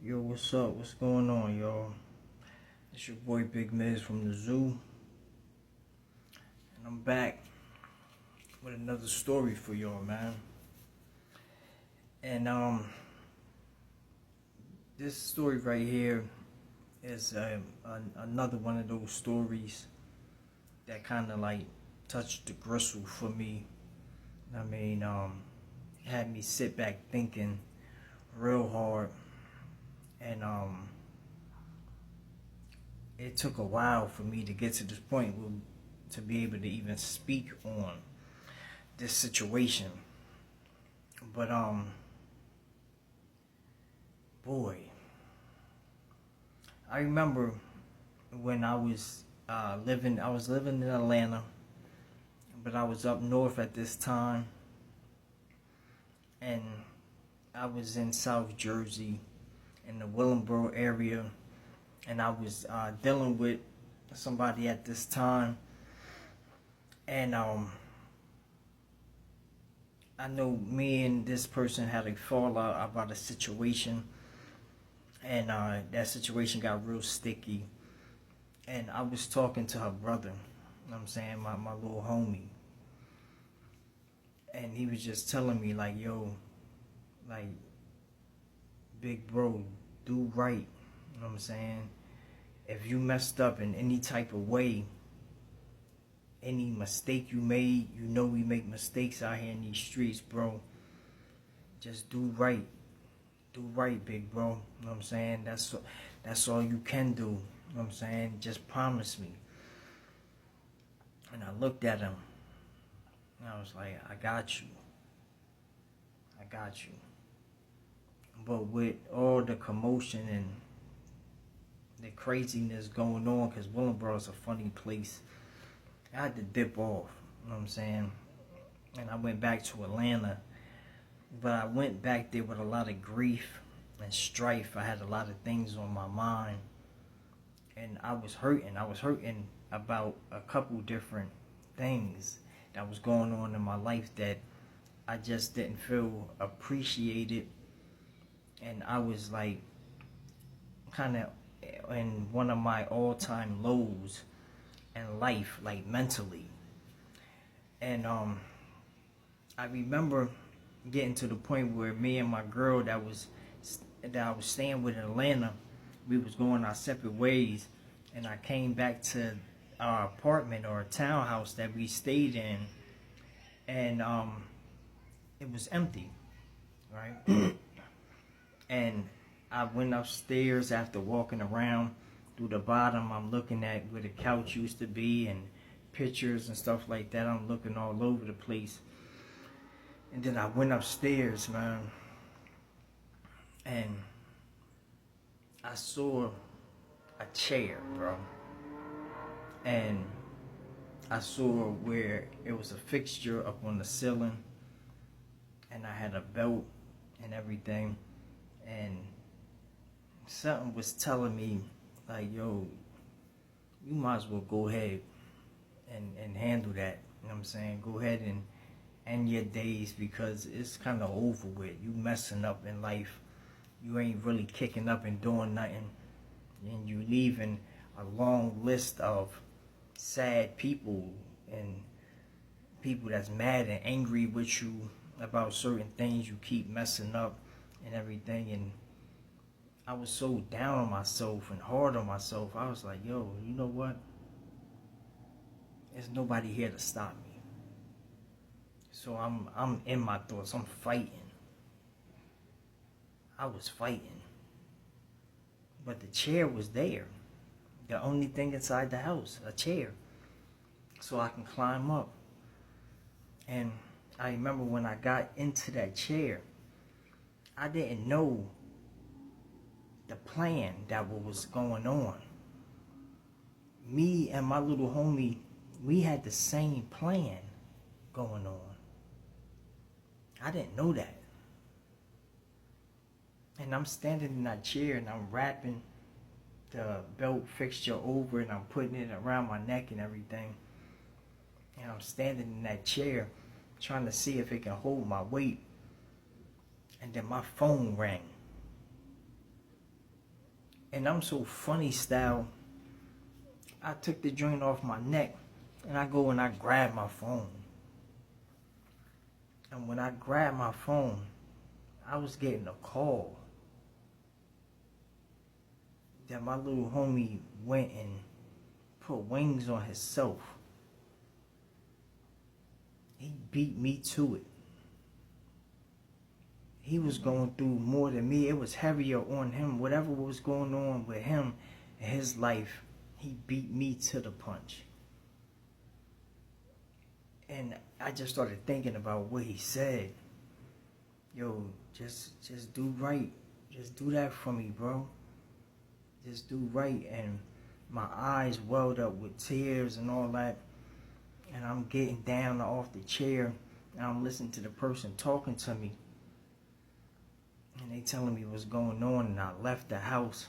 Yo, what's up? What's going on, y'all? It's your boy Big Miz from the zoo, and I'm back with another story for y'all, man. And this story right here is another one of those stories that kind of like touched the gristle for me. I mean, had me sit back thinking real hard, and it took a while for me to get to this point to be able to even speak on this situation. But boy, I remember when I was living in Atlanta, but I was up north at this time, and I was in South Jersey in the Willingboro area, and I was dealing with somebody at this time, and I know me and this person had a fallout about a situation, and that situation got real sticky, and I was talking to her brother, you know what I'm saying, my little homie, and he was just telling me like, yo, like, big bro, do right, you know what I'm saying? If you messed up in any type of way, any mistake you made, you know we make mistakes out here in these streets, bro. Just do right. Do right, big bro. You know what I'm saying? That's all you can do. You know what I'm saying? Just promise me. And I looked at him, and I was like, I got you. I got you. But with all the commotion and the craziness going on, because Willingboro is a funny place, I had to dip off, you know what I'm saying? And I went back to Atlanta, but I went back there with a lot of grief and strife. I had a lot of things on my mind, and I was hurting. I was hurting about a couple different things that was going on in my life that I just didn't feel appreciated, and I was like kind of in one of my all-time lows in life, like mentally. And I remember getting to the point where me and my girl that I was staying with in Atlanta, we was going our separate ways, and I came back to our apartment or townhouse that we stayed in, and it was empty, right? And I went upstairs after walking around through the bottom. I'm looking at where the couch used to be and pictures and stuff like that. I'm looking all over the place. And then I went upstairs, man, and I saw a chair, bro. And I saw where it was a fixture up on the ceiling, and I had a belt and everything. And something was telling me, like, yo, you might as well go ahead and handle that. You know what I'm saying? Go ahead and end your days, because it's kind of over with. You messing up in life. You ain't really kicking up and doing nothing. And you leaving a long list of sad people and people that's mad and angry with you about certain things you keep messing up and everything. And I was so down on myself and hard on myself. I was like, yo, you know what? There's nobody here to stop me. So I'm in my thoughts. I'm fighting. I was fighting. But the chair was there. The only thing inside the house, a chair. So I can climb up. And I remember when I got into that chair, I didn't know the plan that was going on. Me and my little homie, we had the same plan going on. I didn't know that. And I'm standing in that chair and I'm wrapping the belt fixture over and I'm putting it around my neck and everything. And I'm standing in that chair trying to see if it can hold my weight. And then my phone rang. And I'm so funny style. I took the joint off my neck, and I go and I grab my phone. And when I grabbed my phone, I was getting a call that my little homie went and put wings on himself. He beat me to it. He was going through more than me. It was heavier on him. Whatever was going on with him in his life, he beat me to the punch. And I just started thinking about what he said. Yo, just do right. Just do that for me, bro. Just do right. And my eyes welled up with tears and all that. And I'm getting down off the chair, and I'm listening to the person talking to me. And they telling me what's going on, and I left the house.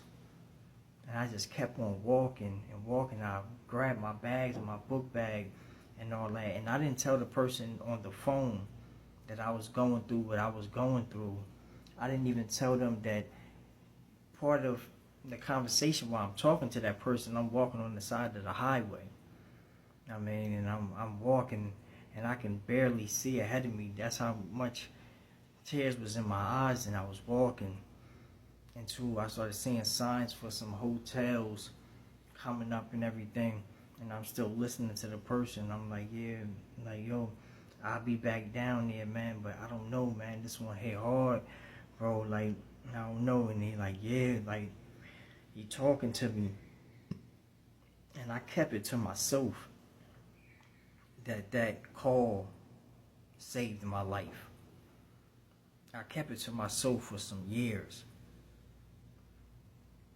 And I just kept on walking and walking. I grabbed my bags and my book bag and all that. And I didn't tell the person on the phone that I was going through what I was going through. I didn't even tell them that part of the conversation while I'm talking to that person, I'm walking on the side of the highway. I mean, and I'm walking, and I can barely see ahead of me. That's how much tears was in my eyes, and I was walking. And two, I started seeing signs for some hotels coming up and everything. And I'm still listening to the person. I'm like, yeah, like, yo, I'll be back down there, man. But I don't know, man. This one hit hard, bro. Like, I don't know. And he like, yeah, like, he talking to me. And I kept it to myself that call saved my life. I kept it to myself for some years.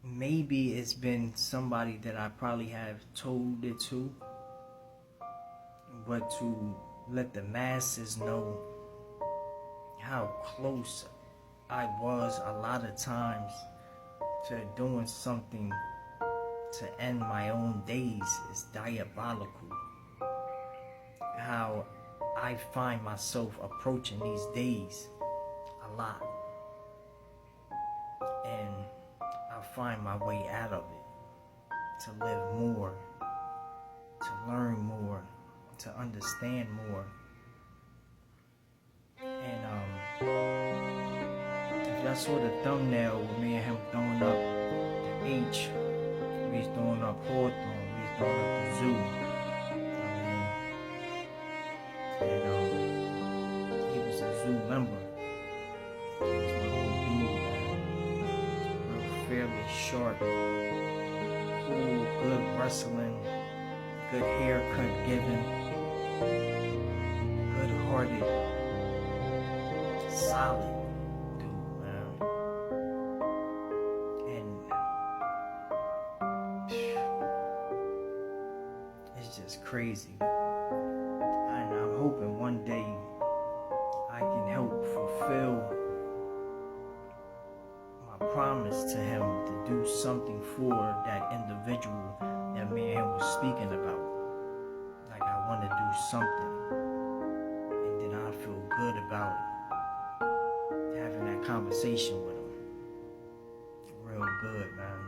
Maybe it's been somebody that I probably have told it to, but to let the masses know how close I was a lot of times to doing something to end my own days is diabolical. How I find myself approaching these days a lot. And I find my way out of it, to live more, to learn more, to understand more. And if y'all saw the thumbnail with me and him throwing up the H, we was throwing up Hawthorne, we was throwing up the zoo. And he was a zoo member. He was my little dude, man. Real fairly short, cool, good wrestling, good haircut given, good-hearted, solid dude, man. And it's just crazy. And I'm hoping one day I can help fulfill my promise to him to do something for that individual that me and him was speaking about. Like, I want to do something, and then I feel good about it. Having that conversation with him, real good, man.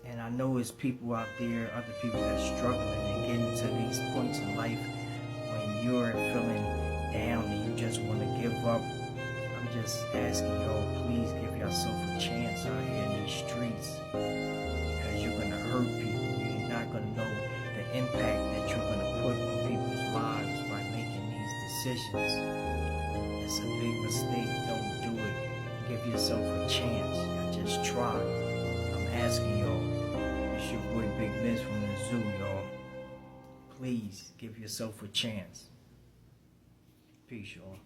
And I know there's people out there, other people that's struggling and getting to these points in life when you're feeling down and you just want to give up. I'm just asking y'all, please give yourself a chance out here in these streets, because you're going to hurt people. You're not going to know the impact that you're going to put on people's lives by making these decisions. It's a big mistake. Don't do it. Give yourself a chance. Just try. I'm asking y'all. It's your boy Big Miz from the zoo, y'all. Please give yourself a chance. Peace, y'all.